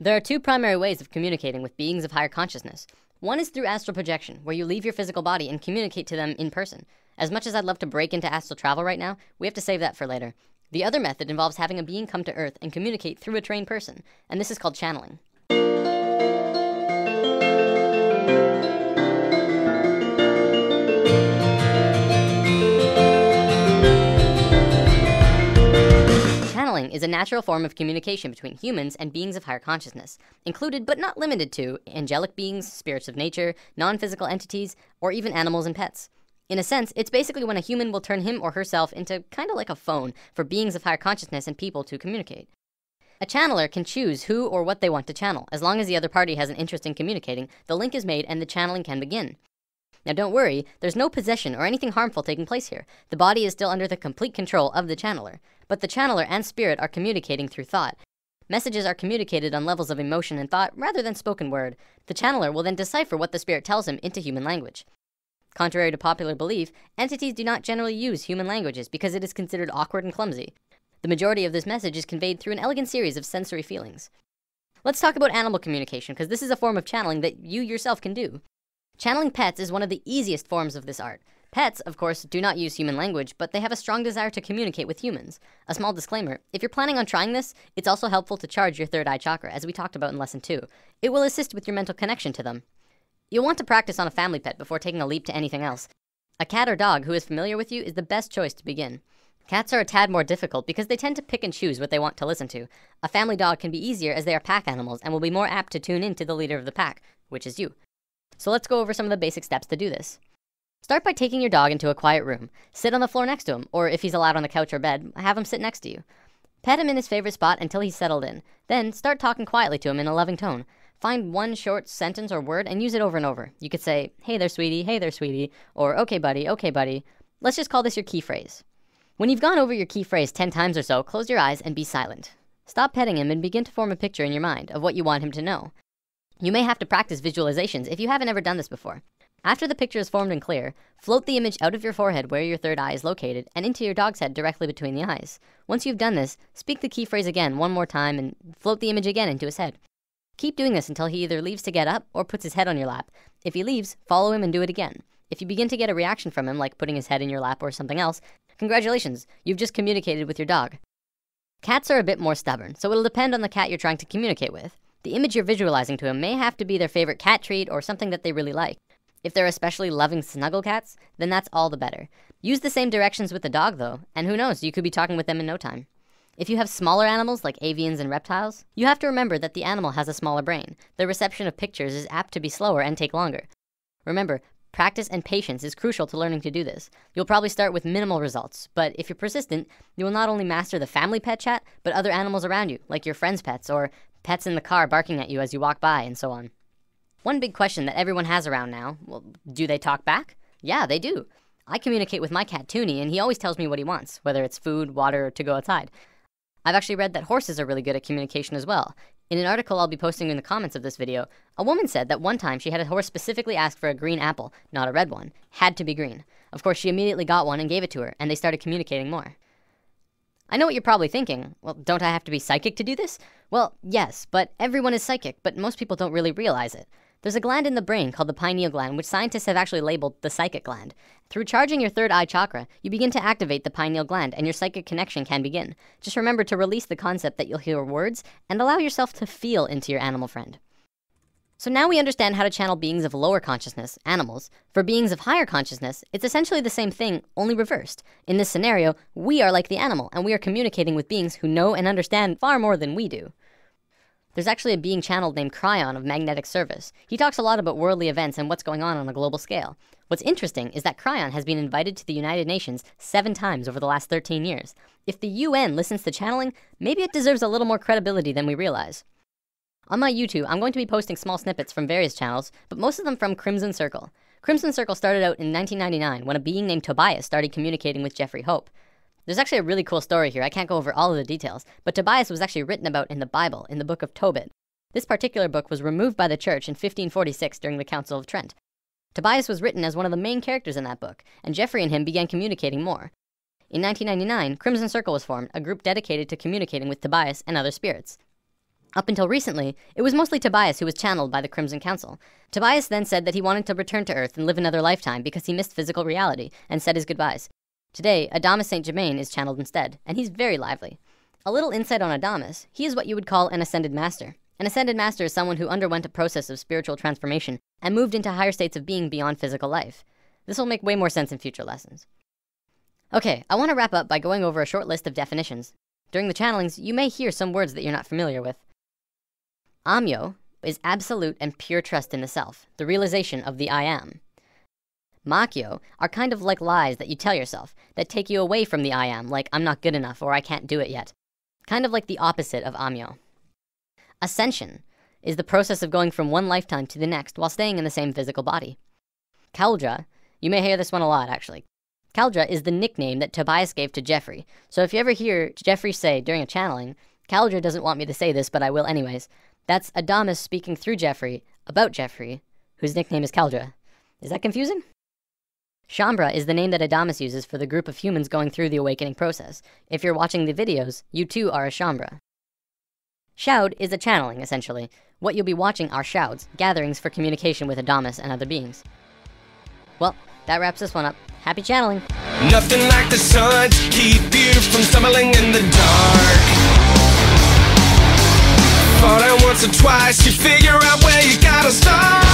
There are two primary ways of communicating with beings of higher consciousness. One is through astral projection, where you leave your physical body and communicate to them in person. As much as I'd love to break into astral travel right now, we have to save that for later. The other method involves having a being come to Earth and communicate through a trained person, and this is called channeling. Channeling is a natural form of communication between humans and beings of higher consciousness, included but not limited to angelic beings, spirits of nature, non-physical entities, or even animals and pets. In a sense, it's basically when a human will turn him or herself into kind of like a phone for beings of higher consciousness and people to communicate. A channeler can choose who or what they want to channel. As long as the other party has an interest in communicating, the link is made and the channeling can begin. Now don't worry, there's no possession or anything harmful taking place here. The body is still under the complete control of the channeler. But the channeler and spirit are communicating through thought. Messages are communicated on levels of emotion and thought rather than spoken word. The channeler will then decipher what the spirit tells him into human language. Contrary to popular belief, entities do not generally use human languages because it is considered awkward and clumsy. The majority of this message is conveyed through an elegant series of sensory feelings. Let's talk about animal communication, because this is a form of channeling that you yourself can do. Channeling pets is one of the easiest forms of this art. Pets, of course, do not use human language, but they have a strong desire to communicate with humans. A small disclaimer, if you're planning on trying this, it's also helpful to charge your third eye chakra, as we talked about in lesson 2. It will assist with your mental connection to them. You'll want to practice on a family pet before taking a leap to anything else. A cat or dog who is familiar with you is the best choice to begin. Cats are a tad more difficult because they tend to pick and choose what they want to listen to. A family dog can be easier as they are pack animals and will be more apt to tune in to the leader of the pack, which is you. So let's go over some of the basic steps to do this. Start by taking your dog into a quiet room. Sit on the floor next to him, or if he's allowed on the couch or bed, have him sit next to you. Pet him in his favorite spot until he's settled in. Then start talking quietly to him in a loving tone. Find one short sentence or word and use it over and over. You could say, hey there sweetie, or okay buddy. Let's just call this your key phrase. When you've gone over your key phrase 10 times or so, close your eyes and be silent. Stop petting him and begin to form a picture in your mind of what you want him to know. You may have to practice visualizations if you haven't ever done this before. After the picture is formed and clear, float the image out of your forehead where your third eye is located and into your dog's head directly between the eyes. Once you've done this, speak the key phrase again one more time and float the image again into his head. Keep doing this until he either leaves to get up or puts his head on your lap. If he leaves, follow him and do it again. If you begin to get a reaction from him, like putting his head in your lap or something else, congratulations, you've just communicated with your dog. Cats are a bit more stubborn, so it'll depend on the cat you're trying to communicate with. The image you're visualizing to him may have to be their favorite cat treat or something that they really like. If they're especially loving snuggle cats, then that's all the better. Use the same directions with the dog though, and who knows, you could be talking with them in no time. If you have smaller animals like avians and reptiles, you have to remember that the animal has a smaller brain. Their reception of pictures is apt to be slower and take longer. Remember, practice and patience is crucial to learning to do this. You'll probably start with minimal results, but if you're persistent, you will not only master the family pet chat, but other animals around you, like your friends' pets or pets in the car barking at you as you walk by and so on. One big question that everyone has around now, well, do they talk back? Yeah, they do. I communicate with my cat Toonie and he always tells me what he wants, whether it's food, water, or to go outside. I've actually read that horses are really good at communication as well. In an article I'll be posting in the comments of this video, a woman said that one time she had a horse specifically ask for a green apple, not a red one. Had to be green. Of course, she immediately got one and gave it to her, and they started communicating more. I know what you're probably thinking. Well, don't I have to be psychic to do this? Well, yes, but everyone is psychic, but most people don't really realize it. There's a gland in the brain called the pineal gland, which scientists have actually labeled the psychic gland. Through charging your third eye chakra, you begin to activate the pineal gland and your psychic connection can begin. Just remember to release the concept that you'll hear words and allow yourself to feel into your animal friend. So now we understand how to channel beings of lower consciousness, animals. For beings of higher consciousness, it's essentially the same thing, only reversed. In this scenario, we are like the animal and we are communicating with beings who know and understand far more than we do. There's actually a being channeled named Cryon of Magnetic Service. He talks a lot about worldly events and what's going on a global scale. What's interesting is that Cryon has been invited to the United Nations 7 times over the last 13 years. If the UN listens to channeling, maybe it deserves a little more credibility than we realize. On my YouTube, I'm going to be posting small snippets from various channels, but most of them from Crimson Circle. Crimson Circle started out in 1999 when a being named Tobias started communicating with Jeffrey Hope. There's actually a really cool story here. I can't go over all of the details, but Tobias was actually written about in the Bible, in the book of Tobit. This particular book was removed by the church in 1546 during the Council of Trent. Tobias was written as one of the main characters in that book, and Jeffrey and him began communicating more. In 1999, Crimson Circle was formed, a group dedicated to communicating with Tobias and other spirits. Up until recently, it was mostly Tobias who was channeled by the Crimson Council. Tobias then said that he wanted to return to Earth and live another lifetime because he missed physical reality, and said his goodbyes. Today, Adamus St. Germain is channeled instead, and he's very lively. A little insight on Adamus: he is what you would call an Ascended Master. An Ascended Master is someone who underwent a process of spiritual transformation and moved into higher states of being beyond physical life. This will make way more sense in future lessons. Okay, I want to wrap up by going over a short list of definitions. During the channelings, you may hear some words that you're not familiar with. Amyo is absolute and pure trust in the self, the realization of the I am. Makyo are kind of like lies that you tell yourself, that take you away from the I am, like I'm not good enough or I can't do it yet. Kind of like the opposite of Amyo. Ascension is the process of going from one lifetime to the next while staying in the same physical body. Kaldra, you may hear this one a lot actually. Kaldra is the nickname that Tobias gave to Jeffrey. So if you ever hear Jeffrey say during a channeling, Kaldra doesn't want me to say this, but I will anyways, that's Adamus speaking through Jeffrey about Jeffrey, whose nickname is Kaldra. Is that confusing? Shambra is the name that Adamus uses for the group of humans going through the awakening process. If you're watching the videos, you too are a Shambra. Shoud is a channeling, essentially. What you'll be watching are shouds, gatherings for communication with Adamus and other beings. Well, that wraps this one up. Happy channeling! Nothing like the sun to keep you from stumbling in the dark. Fought out once or twice, you figure out where you gotta start.